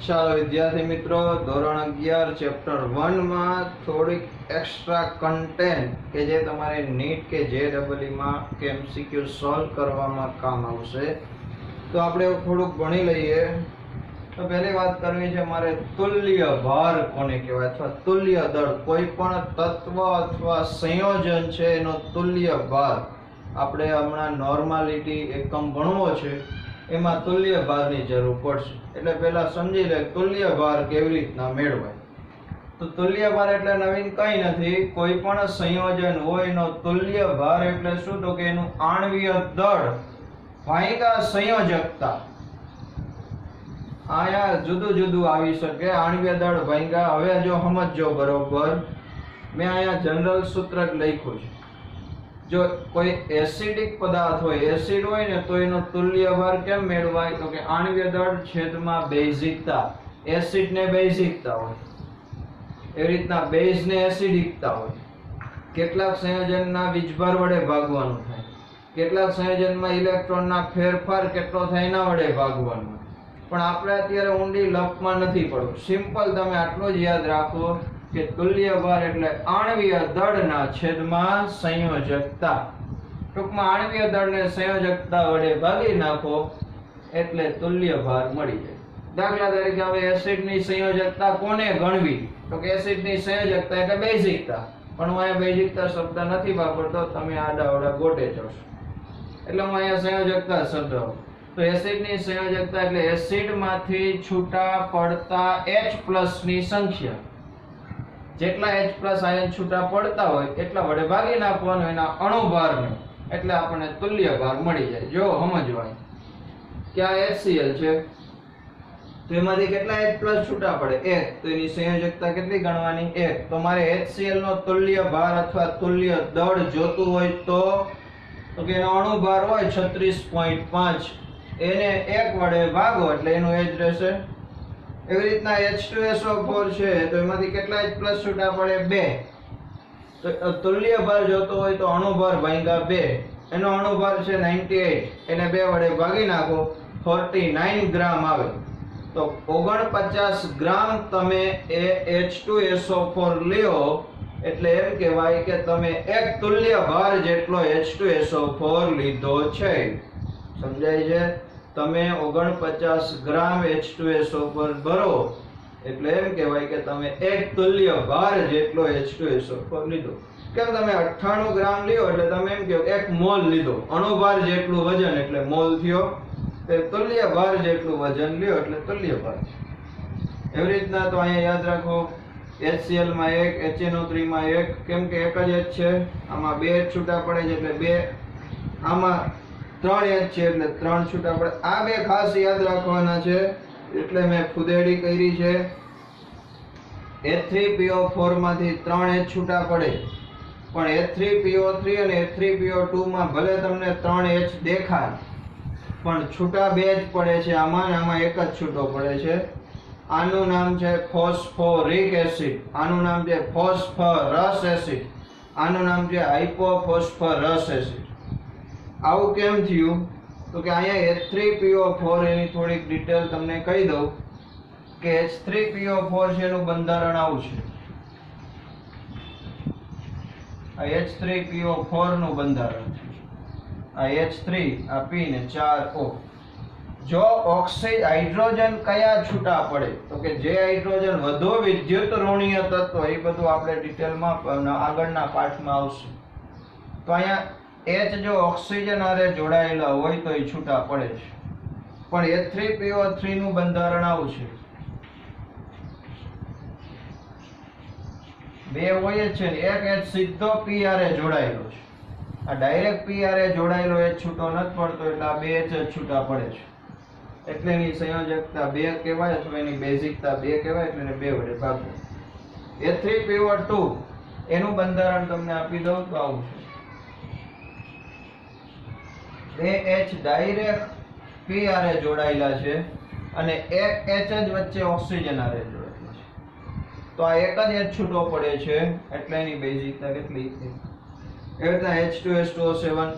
ચાલો વિદ્યાર્થી મિત્રો, ધોરણ 11 ચેપ્ટર 1 માં થોડીક એક્સ્ટ્રા કન્ટેન્ટ કે જે તમારે નીટ કે JEE માં કે MCQ સોલ્વ કરવામાં કામ આવશે, તો આપણે થોડુંક ભણી લઈએ. તો પહેલી વાત કરવી છે મારે, તુલ્ય ભાર કોને કહેવાય અથવા તુલ્ય દળ. કોઈ પણ તત્વ અથવા સંયોજન છે એનો તુલ્ય ભાર આપણે હમણાં નોર્માલિટી એકમ ભણવો છે, એમાં તુલ્ય ભારની જરૂર પડશે. એટલે પહેલા સમજી લે તુલ્ય ભાર કેવી રીતના મેળવાય. તો તુલ્ય ભાર એટલે નવીન કંઈ નથી, કોઈ પણ સંયોજન હોય એનો તુલ્ય ભાર એટલે શું? તો કે એનું આણ્વીય દળ ભાગ્યા સંયોજકતા. આયા જુદું જુદું આવી શકે. આણ્વીય દળ ભાગ્યા, હવે જો સમજજો બરોબર, મેં અહીંયા જનરલ સૂત્ર જ લખ્યું છે. જો કોઈ એસિડિક પદાર્થ હોય, એસિડ હોય ને, તો એનો તુલ્ય ભાર કેમ મેળવાય? તો કે આણ્વીય દળ છેદમાં બેઝિકતા. એસિડ ને બેઝિકતા હોય, એવી રીતના બેઝ ને એસિડિકતા હોય. કેટલાક સંયોજનના વીજભાર વડે ભાગવાનું થાય, કેટલાક સંયોજનમાં ઇલેક્ટ્રોનના ફેરફાર કેટલો થાય એના વડે ભાગવાનું. પણ આપણે અત્યારે ઊંડી લપમાં નથી પડવું. સિમ્પલ તમે આટલું જ યાદ રાખો કે તુલ્ય ભાર એટલે આણ્વીય દળના છેદમાં સંયોજકતા. ટૂંકમાં આણ્વીય દળને સંયોજકતા વડે ભાગી નાખો એટલે તુલ્ય ભાર મળી જાય. દાખલા તરીકે હવે એસિડની સંયોજકતા કોને ગણવી? તો કે એસિડની સંયોજકતા એટલે બેઝિકતા. પણ હું અહીંયા બેઝિકતા શબ્દ નથી વાપરતો, તમે આડાઅવડા ગોટે જશો. એટલે હું અહીંયા સંયોજકતા શબ્દ. તો એસિડની સંયોજકતા એટલે એસિડમાંથી છૂટા પડતા H+ ની સંખ્યા. જેટલા H+ આયન છૂટા પડતા હોય એટલા વડે ભાગી નાખવાનું એના અણુભારને, એટલે આપણને તુલ્ય ભાર મળી જાય. જો સમજવાય કે આ HCl છે, તો એમાંથી કેટલા H+ છૂટા પડે? 1. તો એની સંયોજકતા કેટલી ગણવાની? 1. તો મારે HCl નો તુલ્ય ભાર અથવા તુલ્ય દળ જોતું હોય તો કે એનો અણુભાર હોય 36.5, એને 1 વડે ભાગો એટલે એનું H રહેશે. એવી રીતના H2SO4 છે, તો એમાંથી કેટલા H+ છૂટા પડે? 2. તો તુલ્ય ભાર જોતો હોય તો અણુભાર ભાગ્યા 2, એનો અણુભાર છે 98, એને 2 વડે ભાગી નાખો, 49 ગ્રામ આવે. તો 49 ગ્રામ તમે એ H2SO4 લ્યો, એટલે એમ કહેવાય કે તમે એક તુલ્ય ભાર જેટલો H2SO4 લીધો છે. સમજાય છે? તમે 49 ગ્રામ H2SO4 ભરો એટલે એમ કહેવાય કે તમે એક તુલ્ય ભાર જેટલો H2SO4 લીધો. કેમ તમે 98 ગ્રામ લ્યો એટલે તમે એમ કહો 1 મોલ લીધો. અણુભાર જેટલું વજન એટલે મોલ થયો. તે તુલ્ય ભાર જેટલું વજન લ્યો એટલે તુલ્ય ભાર. એવી રીતના તો અહીંયા યાદ રાખો, HCl માં 1, HNO3 માં 1, કેમ કે એક જ H છે. આમાં 2 H છૂટા પડે છે એટલે 2, આમાં 3 H છે એટલે 3 છૂટા પડે. આ બે ખાસ યાદ રાખવાના છે, એટલે મેં ફુદેડી કરી છે. H3PO4 માંથી 3 H છૂટા પડે, પણ H3PO3 અને H3PO2 માં ભલે તમને 3 H દેખાય, પણ છૂટા 2 જ પડે છે. આમાં એક જ છૂટો પડે છે. આનું નામ છે ફોસ્ફોરિક એસિડ, આનું નામ છે ફોસ્ફરસ એસિડ, આનું નામ છે હાઇપોફોસ્ફરસ એસિડ. આવું કેમ થયું? તો કે અહીંયા H3PO4 એની થોડીક ડિટેલ તમને કહી દઉં કે H3PO4 છે એનું બંધારણ આવું છે. આ H3PO4 નું બંધારણ છે. આ H3, આ P ને 4 O. જો હાઇડ્રોજન કયા છૂટા પડે? તો કે જે હાઇડ્રોજન વધુ વિદ્યુત ઋણીય તત્વ, એ બધું આપણે ડિટેલમાં આગળના પાઠમાં આવશે. તો અહીંયા H જો ઓક્સિજન હારે જોડાયેલા હોય તો એ છૂટા પડે છે. પણ H3PO3 નું બંધારણ આવું છે. 2 હોય છે ને, એક H સીધો P હારે જોડાયેલો છે. આ ડાયરેક્ટ P હારે જોડાયેલો H છૂટો નથી પડતો, એટલે આ 2 H જ છૂટા પડે છે. એટલે એની સંયોજકતા 2 કહેવાય, અથવા એની બેઝિકતા 2 કહેવાય, એટલે એને 2 વડે ભાગો. H3PO2 એનું બંધારણ તમને આપી દઉં તો આવું છે. 2 H ડાયરેક્ટ P હારે જોડાયેલા છે અને એક H જ વચ્ચે ઓક્સિજન હારે જોડાયેલા છે. તો આ એક જ H છૂટો પડે છે, એટલે એની બેઝિકતા કેટલી? એવી રીતના H2S2O7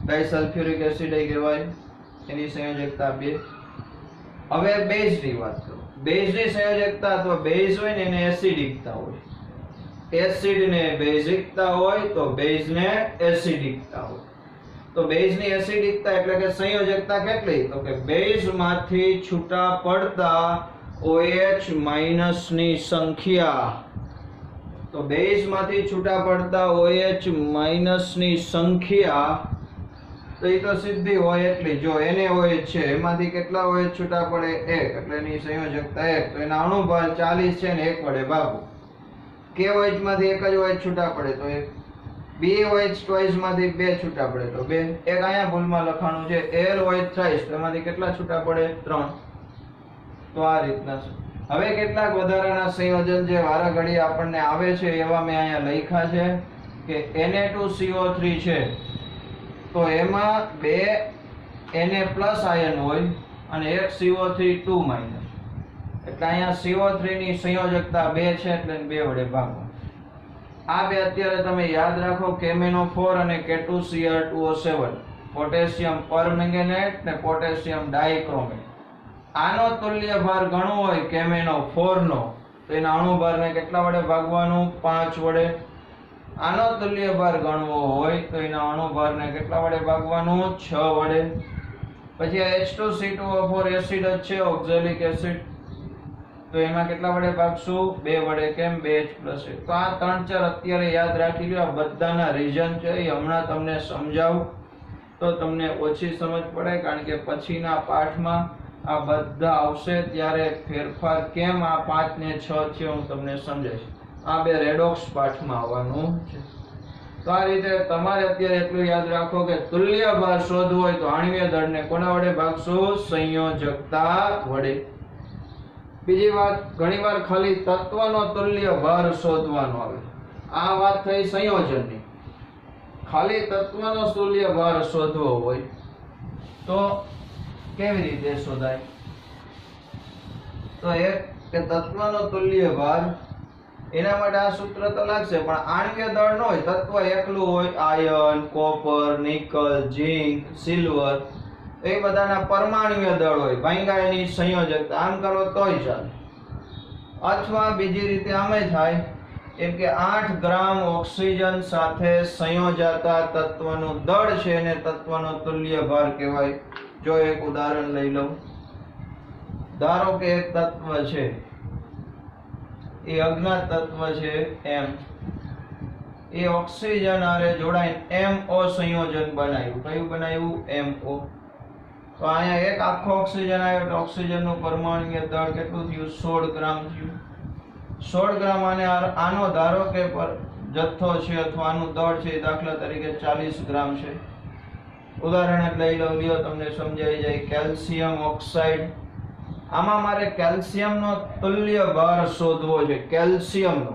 ડાઇસલ્ફ્યુરિક એસિડ કહેવાય, એની સંયોજકતા 2. હવે બેઝ ની વાત કરો. બેઝ ની સંયોજકતા અથવા બેઝ હોય ને એને એસિડિકતા હોય. એસિડ ને બેઝિકતા હોય તો બેઝ ને એસિડિકતા હોય. તો બેઝ ની એસિડિકતા એટલે કે સંયોજકતા કેટલી? તો કે બેઝ માંથી છૂટા પડતા OH માઈનસ ની સંખ્યા. તો બેઝ માંથી છૂટા પડતા OH માઈનસ ની સંખ્યા તો એ તો સીધી હોય એટલી. જો એને OH છે એમાંથી કેટલા OH છૂટા પડે? 1, એટલે એની સંયોજકતા 1. તો એના અણુભાર 40 છે ને 1 વડે ભાગો. KOH માંથી એક જ OH છૂટા પડે તો 1. BOH ટ્વાઇસ માંથી 2 છૂટા પડે તો 2. એક અહીંયા ભૂલમાં લખાણું છે LOH થ્રાઇસ, તો એમાંથી કેટલા છૂટા પડે? 3. તો આ રીતના છે. હવે કેટલાક વધારાના સંયોજન જે વારા ઘડી આપણને આવે છે એવા મેં અહીંયા લખ્યા છે કે Na2CO3 છે તો એમાં 2 Na પ્લસ આયન હોય અને એક CO3 2 માઇનસ. એટલે અહીંયા CO3 ની સંયોજકતા 2 છે એટલે 2 વડે ભાગો. આ બે અત્યારે તમે યાદ રાખો, KMnO4 અને K2Cr2O7, પોટેશિયમ પરમેંગેનેટ ને પોટેશિયમ ડાઇક્રોમેટ. આનો તુલ્ય ભાર ગણવો હોય KMnO4 નો તો એના અણુભારને કેટલા વડે ભાગવાનું? 5 વડે. આનો તુલ્ય ભાર ગણવો હોય તો એના અણુભારને કેટલા વડે ભાગવાનું? 6 વડે. પછી આ H2C2O4 એસિડ જ છે, ઓક્ઝેલિક એસિડ, તો એમાં કેટલા વડે ભાગશું? 2 વડે. કેમ? 2H+1. તો આ 3-4 અત્યારે યાદ રાખી લ્યો. આ બધાના રીઝન છે એ હમણાં તમને સમજાવું તો તમને ઓછી સમજ પડે, કારણ કે પછીના પાઠમાં આ બધા આવશે ત્યારે ફેરફાર કેમ આ 5 ને 6 છે હું તમને સમજાવીશ. આ બે રેડોક્સ પાઠમાં આવવાનું છે. તો આ રીતે તમારે અત્યારે એટલું યાદ રાખો કે તુલ્ય ભાર શોધવો હોય તો આણ્વીય દળને કોના વડે ભાગશું? સંયોજકતા વડે. બીજી વાત, ઘણીવાર ખાલી તત્વનો તુલ્ય ભાર શોધવાનો આવે. આ વાત થઈ સંયોજનની. ખાલી તત્વનો તુલ્ય ભાર શોધવો હોય તો કેવી રીતે શોધાય? તો એક કે તત્વનો તુલ્ય ભાર, એના માટે આ સૂત્ર તો લાગશે પણ આણ્વીય દળ ન હોય, તત્વ એકલું હોય, iron, copper, nickel, zinc, silver, એ બધાના પરમાણુય દળ હોય, ભાંગ્યા એની સંયોજકતા. આમ કરો તોય ચાલે. અથવા બીજી રીતે આમે થાય એમ કે 8 ગ્રામ ઓક્સિજન સાથે સંયોજાતા તત્વનું દળ છે એને તત્વનો તુલ્ય ભાર કહેવાય. જો એક ઉદાહરણ લઈ લઉં. ધારો કે એક તત્વ છે એ અજ્ઞાત તત્વ છે M, એ ઓક્સિજન આરે જોડાઈને MO સંયોજન બનાવ્યું. કયું બનાવ્યું? MO. તો અહીંયા એક આખો ઓક્સિજન આવ્યો તો ઓક્સિજનનું પરમાણુય દળ કેટલું થયું? 16 ગ્રામ થયું. 16 ગ્રામ. આનો ધારો કે જથ્થો છે અથવા આનું દળ છે દાખલા તરીકે 40 ગ્રામ છે. ઉદાહરણ જ લઈ લઉં, લ્યો તમને સમજાઈ જાય. Calcium oxide. આમાં મારે કેલ્શિયમનો તુલ્ય ભાર શોધવો છે, કેલ્શિયમનો.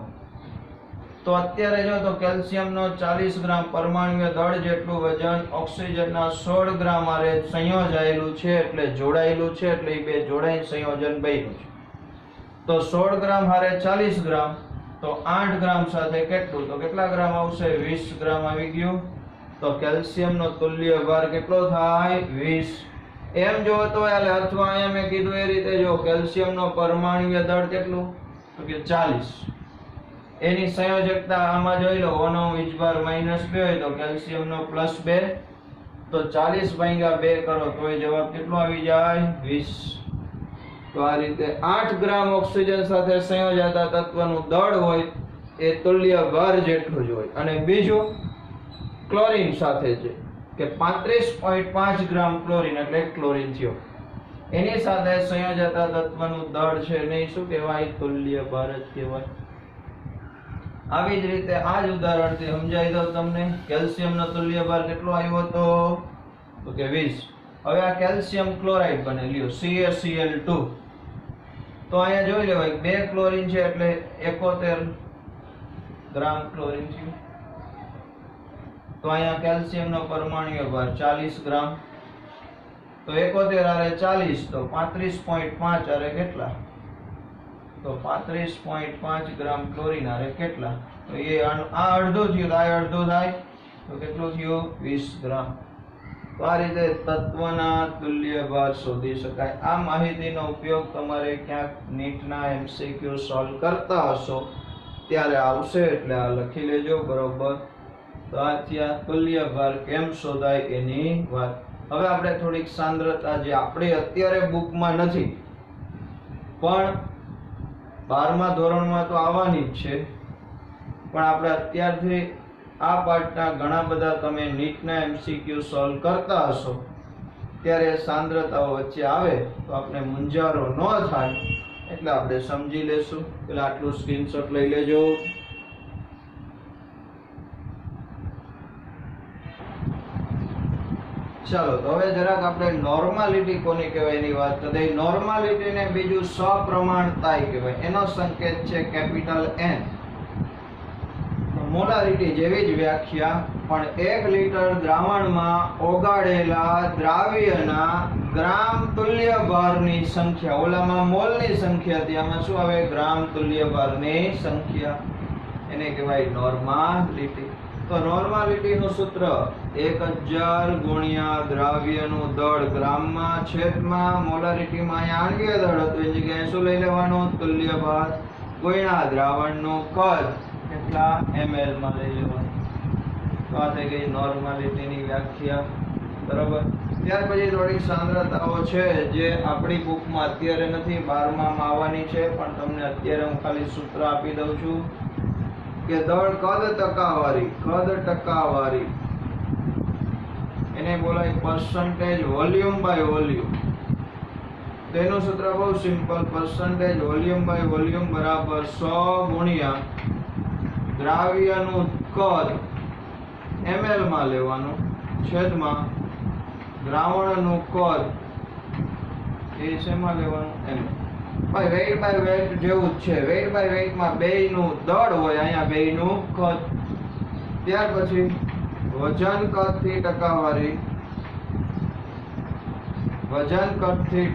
તો અત્યારે જો તો કેલ્શિયમનો 40 ગ્રામ પરમાણુય દળ જેટલું વજન ઓક્સિજનના 16 ગ્રામ આરે સંયોજાયેલું છે એટલે જોડાયેલું છે, એટલે એ બે જોડાઈને સંયોજન બન્યું છે. તો 16 ગ્રામ હારે 40 ગ્રામ તો 8 ગ્રામ સાથે કેટલું? તો કેટલા ગ્રામ આવશે? 20 ગ્રામ આવી ગયું. તો કેલ્શિયમનો તુલ્ય ભાર કેટલો થાય? 20. એમ જો તો અથવા અહીંયા મેં કીધું એ રીતે જો કેલ્શિયમનો પરમાણુય દળ કેટલું? તો કે 40. એની સંયોજકતા આમાં જોઈ લો, 1 -2 હોય તો કેલ્શિયમનો +2, તો 40 ભાગ્યા 2 કરો તો એ જવાબ કેટલો આવી જાય? 20. તો આ રીતે 8 ગ્રામ ઓક્સિજન સાથે સંયોજાતા તત્વનું દળ હોય એ તુલ્ય ભાર જેટલું જ હોય. અને બીજું ક્લોરીન સાથે છે કે 35.5 ગ્રામ ક્લોરીન, એટલે ક્લોરીન થયો, એની સાથે સંયોજાતા તત્વનું દળ છે એને શું કહેવાય? તુલ્ય ભાર જ કહેવાય. આવી જ રીતે આ જ ઉદાહરણથી સમજાવી દઉં તમને. કેલ્શિયમનો તુલ્ય ભાર કેટલો આવ્યો હતો? તો કે 20. હવે આ કેલ્શિયમ ક્લોરાઇડ બને, લ્યો CaCl2. તો અહીંયા જોઈ લેવાય 2 ક્લોરીન છે એટલે 71 ગ્રામ ક્લોરીન છે. તો અહીંયા કેલ્શિયમનો પરમાણુય ભાર 40 ગ્રામ. તો 71 આરે 40 તો 35.5 આરે કેટલા? તો 35.5 ગ્રામ ક્લોરીન આરે કેટલા? તો એ આ અડધું થયું, આ અડધું થાય તો કેટલું થયું? 20 ગ્રામ. તો આ રીતે તત્વના તુલ્ય ભાર શોધી શકાય. આ માહિતીનો ઉપયોગ તમારે ક્યાંક નીટના MCQ સોલ્વ કરતા હશો ત્યારે આવશે, એટલે આ લખી લેજો. બરોબર. તો આ ત્યાં તુલ્ય ભાર કેમ શોધાય એની વાત. હવે આપણે થોડીક સાંદ્રતા જે આપણી અત્યારે બુકમાં નથી પણ 12મા ધોરણમાં તો આવવાની જ છે, પણ આપણે અત્યારથી આ પાઠના ઘણા બધા તમે નીટના MCQ સોલ્વ કરતા હશો ત્યારે સાંદ્રતાઓ વચ્ચે આવે તો આપણે મૂંઝારો ન થાય એટલે આપણે સમજી લેશું. પેલા આટલું સ્ક્રીનશોટ લઈ લેજો. ચાલો, તો હવે જરાક આપણે નોર્માલિટી કોની કહેવાય એની વાત કરીએ. નોર્માલિટી ને બીજું સપ્રમાણતાય કહેવાય. એનો સંકેત છે કેપિટલ N. મોલારિટી જેવી જ વ્યાખ્યા, પણ 1 લીટર દ્રાવણમાં ઓગાળેલા દ્રાવ્યના ગ્રામ તુલ્ય ભારની સંખ્યા, ઓલામાં મોલની સંખ્યા હતી, આમાં શું આવે? ગ્રામ તુલ્ય ભારની સંખ્યા, એને કહેવાય નોર્માલિટી. તો નોર્માલિટીનું સૂત્ર 1000 ગુણ્યા દ્રાવ્યનું દળ ગ્રામમાં છેદમાં મોલારિટીમાં અહીંયા આણ્વીય દળ હતું, એ જગ્યાએ શું લઈ લેવાનું? તુલ્ય ભાર ગુણ્યા દ્રાવણનું કદ કેટલા ml માં લઈ લેવાનું. તો આ થઈ ગઈ નોર્માલિટીની વ્યાખ્યા. બરોબર. ત્યાર પછી થોડીક સાંદ્રતાઓ છે જે આપણી બુકમાં અત્યારે નથી, 12માં આવવાની છે, પણ તમને અત્યારે હું ખાલી સૂત્ર આપી દઉં છું કે દળ કદ ટકાવારી એને બોલાય percentage volume by volume. તેનું સૂત્ર બહુ simple, percentage volume by volume બરાબર 100 ગુણ્યા દ્રાવ્યનું કદ ml માં લેવાનું છેદમાં દ્રાવણનું કદ એ શેમાં લેવાનું? ml. ભાઈ વેઇટ બાય વેઇટ જેવું જ છે. વેઇટ બાય વેઇટ માં બેયનું દળ હોય, અહીંયા બેયનું કદ. ત્યાર પછી વજન કદથી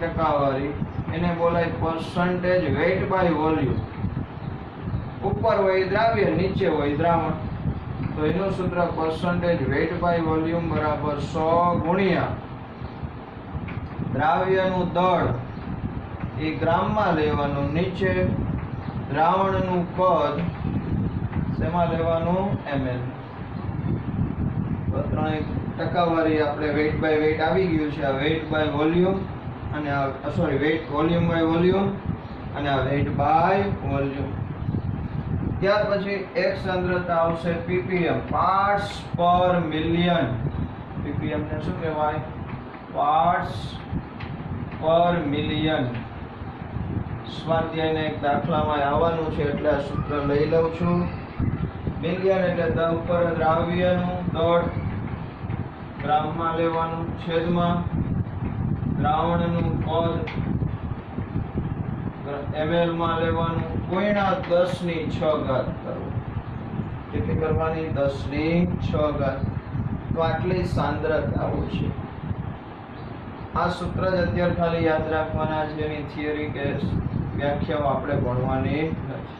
ટકાવારી એને બોલાય percentage weight by volume. ઉપર હોય દ્રાવ્ય, નીચે હોય દ્રાવણ, તો એનું સૂત્ર percentage weight by volume બરાબર 100 ગુણ્યા દ્રાવ્યનું દળ એ ગ્રામમાં લેવાનું, નીચે દ્રાવણનું કદ શેમાં લેવાનું? ml. તો ત્રણેય ટકાવારી આપણે વેઇટ બાય વેઇટ આવી ગયું છે. આ વેઇટ બાય વોલ્યુમ અને આ sorry weight volume by volume અને આ વેઇટ બાય વોલ્યુમ. ત્યાર પછી એક સાંદ્રતા આવશે ppm, પાર્ટ્સ પર મિલિયન. ppm ને શું કહેવાય? પાર્ટ્સ પર મિલિયન. સ્વાધ્યાયના એક દાખલામાં આવવાનું છે એટલે આ સૂત્ર લઈ લઉં છું. મિલિયન એટલે 10 ઉપર દ્રાવ્યનું દળ ગ્રામમાં લેવાનું છેદમાં દ્રાવણનું કદ ml માં લેવાનું ગુણ્યા 10⁶ કરવું. કેટલી કરવાની? 10⁶. તો આટલી સાંદ્રતાઓ છે. આ સૂત્ર જ અત્યારે ખાલી યાદ રાખવાના છે, એની થિયરી કે વ્યાખ્યાઓ આપણે ભણવાની નથી.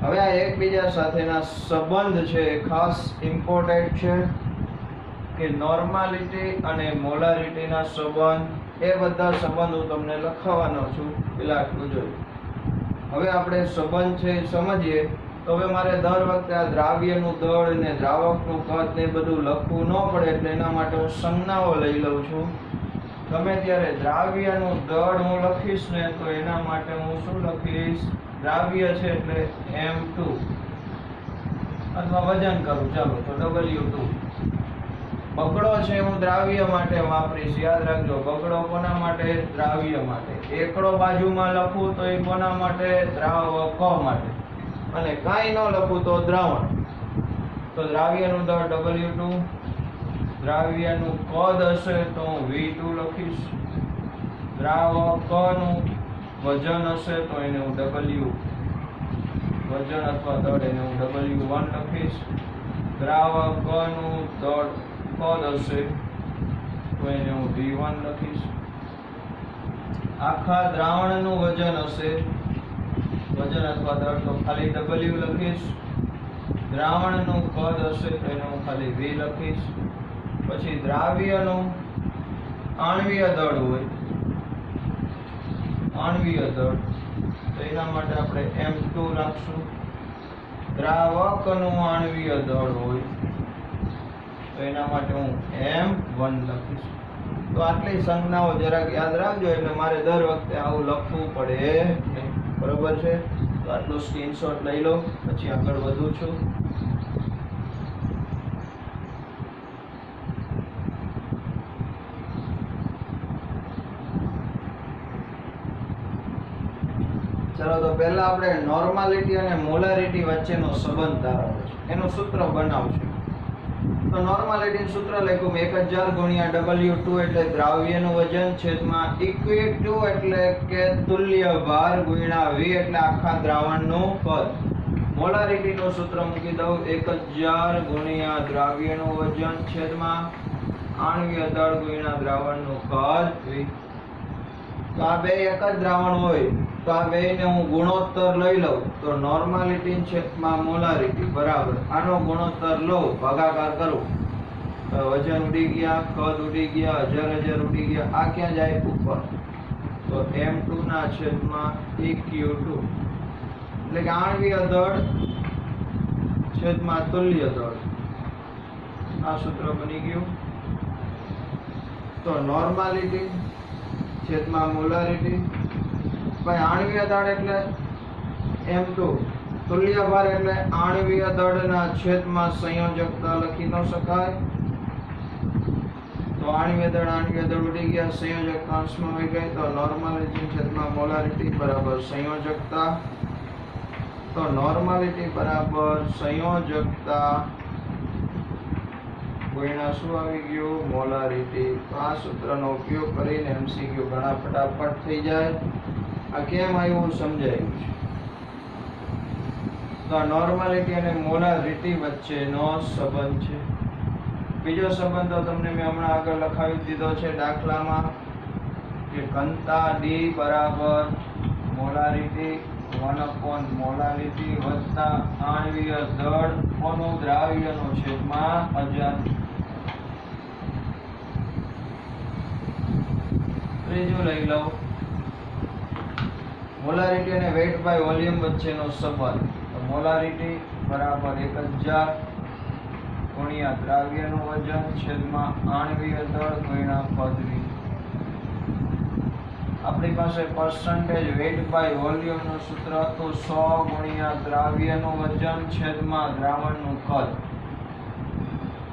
હવે આ એકબીજા સાથેના સંબંધ છે એ ખાસ ઇમ્પોર્ટન્ટ છે કે નોર્માલિટી અને મોલારિટીના સંબંધ, એ બધા સંબંધ હું તમને લખાવવાનો છું. પેલા આટલું જોયું. હવે આપણે સંબંધ છે એ સમજીએ. તો હવે મારે દર વખતે આ દ્રાવ્યનું દળ ને દ્રાવકનું કદ ને બધું લખવું ન પડે, એટલે એના માટે હું સંજ્ઞાઓ લઈ લઉં છું. ગમે ત્યારે દ્રાવ્યનું દળ હું લખીશ ને તો એના માટે હું શું લખીશ? દ્રાવ્ય છે એટલે m2 અથવા વજન કરું, ચાલો તો w2. બગડો છે હું દ્રાવ્ય માટે વાપરીશ. યાદ રાખજો, બગડો કોના માટે? દ્રાવ્ય માટે. એકડો બાજુમાં લખું તો એ કોના માટે? દ્રાવક માટે. અને કાંઈ ન લખું તો દ્રાવણ. તો દ્રાવ્યનું દળ w2, દ્રાવ્યનું કદ હશે તો હું v2 લખીશ. દ્રાવકનું વજન હશે તો એને હું વજન અથવા દળ એને હું w1 લખીશ. દ્રાવકનું દળ કદ હશે તો એને હું v1 લખીશ. આખા દ્રાવણનું વજન હશે, વજન અથવા દળ તો ખાલી w લખીશ. દ્રાવણનું કદ હશે તો એને હું ખાલી v લખીશ. પછી દ્રાવ્યનું આણ્વીય દળ હોય, આણ્વીય દળ, તો એના માટે આપણે M2 રાખશું. દ્રાવકનું આણ્વીય દળ હોય તો એના માટે હું M1 લખીશ. તો આટલી સંજ્ઞાઓ જરાક યાદ રાખજો, એટલે મારે દર વખતે આવું લખવું પડે નહીં. બરોબર છે? તો આટલો સ્ક્રીનશોટ લઈ લો, પછી આગળ વધું છું. ચલો, તો પહેલા આપણે નોર્માલિટી અને મોલારિટી વચ્ચેનો સંબંધ તારવવો છે, એનું સૂત્ર બનાવશું. તો નોર્માલિટીનું સૂત્ર લખ્યું 1000 ગુણ્યા W2 એટલે દ્રાવ્યનું વજન છેદમાં ઇક્વિટી એટલે કે તુલ્ય ભાર ગુણ્યા V એટલે આખા દ્રાવણનું કદ. મોલારિટીનું સૂત્ર મૂકી દઉં 1000 ગુણ્યા દ્રાવ્યનું વજન છેદમાં આણ્વીય દળ ગુણ્યા દ્રાવણનું કદ V. તો આ બે એક જ દ્રાવણ હોય તો આ બેને હું ગુણોત્તર લઈ લઉં તો નોર્માલિટી છેદમાં મોલારિટી બરાબર આનો ગુણોત્તર લઉં, ભાગાકાર કરું તો વજન ઉડી ગયા, કદ ઉડી ગયા, હજાર ઉડી ગયા. આ ક્યાં જાય? ઉપર. તો M2 ના છેદમાં EQ2 એટલે કે આણ્વીય દળ છેદમાં તુલ્ય દળ. આ સૂત્ર બની ગયું. તો નોર્માલિટી છેદમાં મોલારિટી, ભાઈ આણ્વીય દળ એટલે M2, તુલ્ય ભાર એટલે આણ્વીય દળના છેદમાં સંયોજકતા લખી ન શકાય. તો આણ્વીય દળ ઉડી ગયા, સંયોજકતા અંશમાં આવી ગઈ. તો નોર્માલિટી છેદમાં મોલારિટી બરાબર સંયોજકતા. તો નોર્માલિટી બરાબર સંયોજકતા ગુણ્યા શું આવી ગયું? મોલારિટી. તો આ સૂત્રનો ઉપયોગ કરીને MCQ ઘણા ફટાફટ થઈ જાય. આ કેમ આવ્યું સમજાયું છે. તો નોર્માલિટી અને મોલારિટી વચ્ચેનો સંબંધ છે. બીજો સંબંધ તો તમને મેં હમણાં આગળ લખાવી દીધો છે દાખલામાં કે ઘનતા D બરાબર મોલારિટી 1/મોલારિટી વત્તા આણ્વીય દળ કોનું? દ્રાવ્યનું છેદમાં વજન. ત્રીજું લઈ લઉં મોલારિટી અને વેટ બાય વોલ્યુમ વચ્ચેનો સંબંધ. તો મોલારિટી બરાબર 1000 ગુણ્યા દ્રાવ્યનું વજન છેદમાં આણ્વીય દળ ગુણ્યા કદ V. આપણી પાસે પર્સન્ટેજ વેટ બાય વોલ્યુમ નું સૂત્ર હતું 100 ગુણ્યા દ્રાવ્યનું વજન છેદમાં દ્રાવણનું કદ.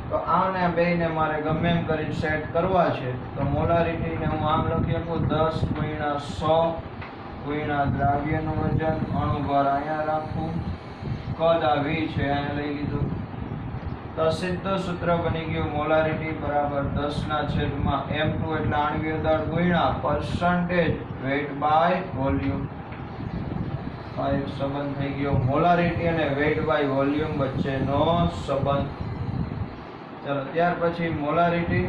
તો આને બેને મારે ગમે એમ કરી સેટ કરવા છે. તો મોલારિટી ને હું આમ લખી શકું 10 ગુણ્યા 100 ગુણ્યા દ્રાવ્યનું વજન, અણુભાર અહીંયા રાખું, કદ આ V છે અહીંયા લઈ લીધું. તો સીધું સૂત્ર બની ગયું મોલારિટી બરાબર 10 ના છેદમાં M2 એટલે આણ્વીય દળ ગુણ્યા પર્સન્ટેજ વેટ બાય વોલ્યુમ. આ એક સંબંધ થઈ ગયો મોલારિટી અને વેટ બાય વોલ્યુમ વચ્ચેનો સંબંધ. ચલો, ત્યાર પછી મોલારિટી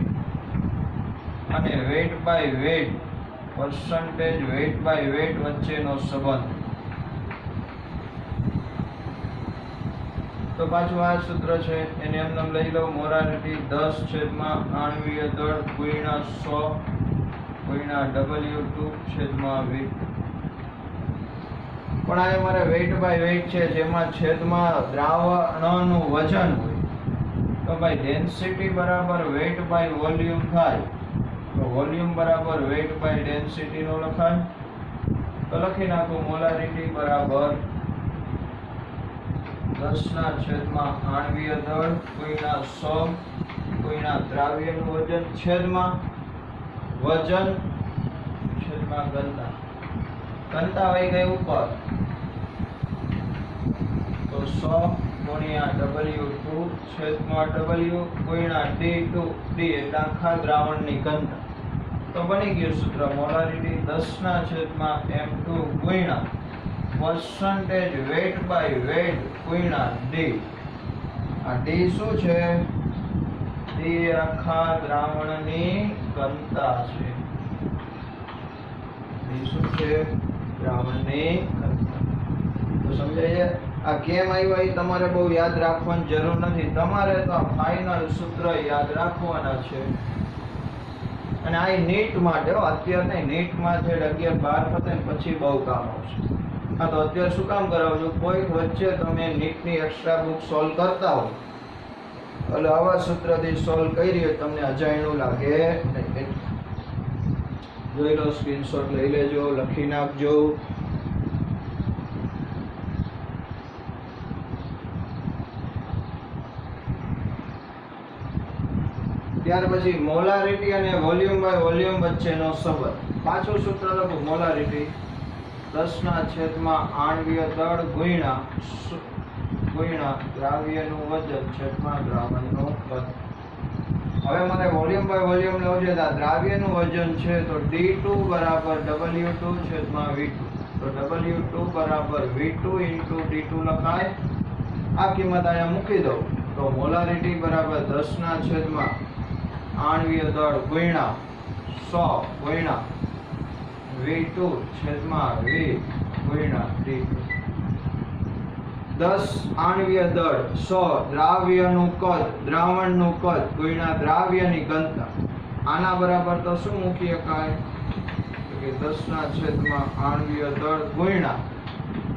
અને weight by weight, percentage weight by weight વચ્ચેનો સંબંધ. તો પાછું આ સૂત્ર છે એને એમ લઈ લો. મોલારિટી 10 છેદમાં આણ્વીય દળ ગુણ્યા 100 ગુણ્યા W2 છેદમાં V. પણ આ મારે વેટ બાય વેટ છે જેમાં છેદમાં દ્રાવણનું વજન હોય. તો ભાઈ ડેન્સિટી બરાબર વેટ બાય વોલ્યુમ થાય. તો વોલ્યુમ બરાબર વેટ બાય ડેન્સિટી નો લખાય. તો લખી નાખું મોલારિટી બરાબર 10 ના છેદમાં આણ્વીય દળ ગુણ્યા 100 ગુણ્યા દ્રાવ્યનું વજન છેદમાં વજન છેદમાં ઘનતા. ઘનતા વહી ગઈ ઉપર. તો 100 ગુણ્યા W2 છેદમાં W ગુણ્યા D2 D એટલે આખા દ્રાવણની ઘનતા. તો બની ગયું સૂત્ર મોલારિટી 10 ના છેદમાં M2 ગુણ્યા પર્સન્ટેજ વેટ બાય વેટ ગુણ્યા D. આ D શું છે? D આખા દ્રાવણની ઘનતા છે. D શું છે? દ્રાવણની ઘનતા. તો સમજાય છે? આ કેમ આવ્યા એ તમારે બહુ યાદ રાખવાની જરૂર નથી. તમારે તો આ ફાઇનલ સૂત્ર યાદ રાખવાના છે. અને આ નીટ માટે અત્યારે નહીં, નીટમાં છે 11-12 પતે ને પછી બહુ કામ આવશે. હા, તો અત્યારે શું કામ કરાવજો, કોઈક વચ્ચે તમે નીટની એક્સ્ટ્રા બુક સોલ્વ કરતા હોય એટલે આવા સૂત્રથી સોલ્વ કરી હોય તમને અજાણ્યું લાગે નહીં. જોઈ લો, સ્ક્રીનશોટ લઈ લેજો, લખી નાખજો. ત્યાર પછી મોલારિટી અને વોલ્યુમ બાય વોલ્યુમ વચ્ચેનો સંબંધ. પાછું સૂત્ર લખો, મોલારિટી 10/8 આણ્વીય દળ ગુણ્યા દ્રાવ્યનું વજન છેદમાં દ્રાવણનો કદ. હવે મારે વોલ્યુમ બાય વોલ્યુમ લેવું છે. તો દ્રાવ્યનું વજન છે તો D2 બરાબર W2 છેદમાં V2. તો W2 બરાબર V2 * D2 લખાય. આ કિંમત અહીંયા મૂકી દઉં તો મોલારિટી બરાબર 10/8 આણ્વીય દળ ગુણ્યા 100 ગુણ્યા V2 છેદમાં V ગુણ્યા D2. 10 આણ્વીય દળ 100 દ્રાવ્યનું કદ, દ્રાવણનું કદ ગુણ્યા દ્રાવ્યની ઘનતા. આના બરાબર તો શું મૂકી શકાય કે 10/8 આણ્વીય દળ ગુણ્યા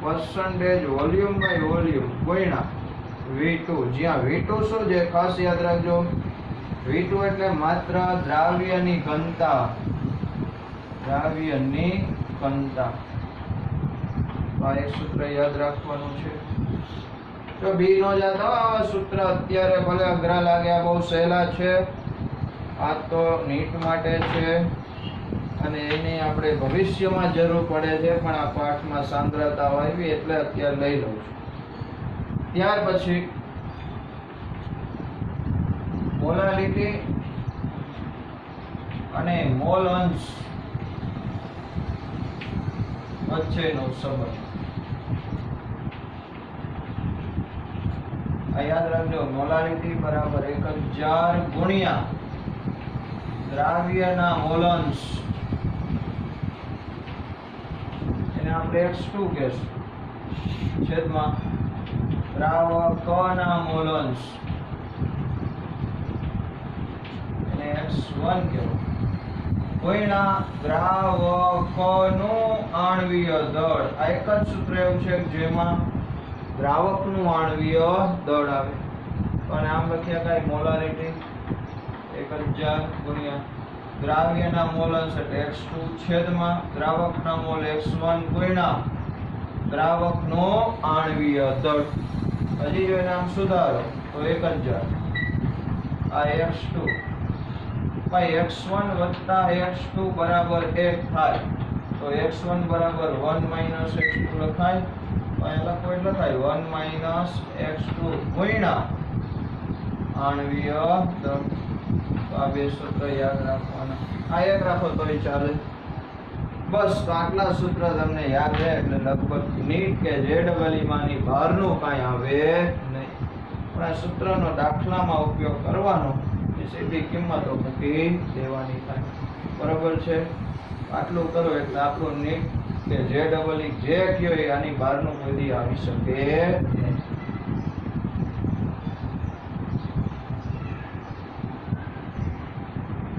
percentage વોલ્યુમ બાય વોલ્યુમ ગુણ્યા V2. જ્યાં V2 શું છે ખાસ યાદ રાખજો, V2 એટલે માત્ર દ્રાવ્યની ઘનતા, દ્રાવ્યની ઘનતા. આ એક સૂત્ર યાદ રાખવાનું છે. તો બી નો જાતો આવા સૂત્ર અત્યારે ભલે અઘરા લાગ્યા, બહુ સહેલા છે. આ તો નીટ માટે છે અને એની આપણે ભવિષ્યમાં જરૂર પડે છે, પણ આ પાઠમાં સાંદ્રતા આવી એટલે અત્યારે લઈ લઉં છું. ત્યાર પછી મોલારિટી અને મોલ અંશ વચ્ચેનો સંબંધ. આ યાદ રાખજો, મોલારિટી બરાબર 1000 ગુણ્યા દ્રાવ્યના મોલ અંશ, એને આપણે x2 કહેશું, છેદમાં દ્રાવકના મોલ અંશ, એને x1 કહેવાય, ગુણ્યા દ્રાવકનું આણ્વીય દળ. આ એક જ સૂત્ર એવું છે જેમાં દ્રાવકનું આણ્વીય દળ આવે. અને આમ લખ્યા કાંઈ મોલારિટી 1000 ગુણ્યા દ્રાવ્યના મોલ અંશ એટલે x2 છેદમાં દ્રાવકના મોલ x1 ગુણ્યા દ્રાવકનો આણ્વીય દળ. હજી જો નામ સુધારો તો 1000 આ x2 ભાઈ x1 વત્તા x2 બરાબર 1 થાય. તો x1 બરાબર 1 - x2 લખાય. અહીંયા લખો એટલે થાય 1 - x2 ગુણ્યા આણ્વીય દળ. તો આ બે સૂત્ર યાદ રાખવાના. આ એક રાખો તોય ચાલે. બસ તો આટલા સૂત્ર તમને યાદ રહે એટલે લગભગ નીટ કે JEE માની બહારનું કાંઈ આવે નહીં. પણ આ સૂત્રનો દાખલામાં ઉપયોગ કરવાનો, સીધી કિંમતો મૂકી દેવાની થાય. બરોબર છે? આટલું કરો એટલે આપણું નીટ કે JEE જે કયો એ આની બહારનું કોઈ આવી શકે નહીં.